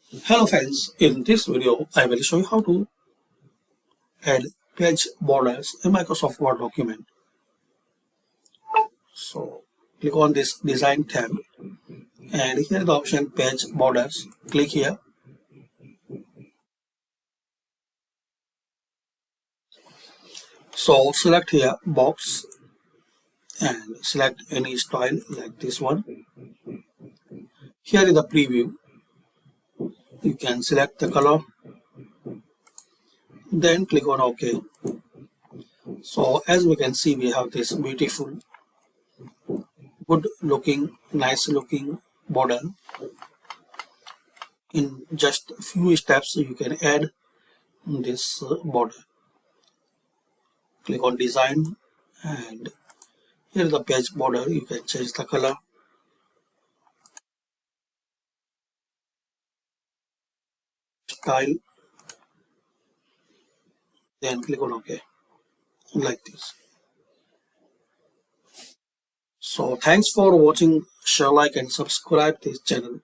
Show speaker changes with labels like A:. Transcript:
A: Hello friends, in this video I will show you how to add page borders in Microsoft Word document. So click on this design tab and here the option page borders. Click here. So select here box and select any style like this one. Here is the preview. You can select the color, then click on OK. So as we can see, we have this beautiful, good looking, nice looking border. In just a few steps you can add this border. Click on design and here the page border. You can change the color, style, then click on OK like this. So thanks for watching. Share, like and subscribe this channel.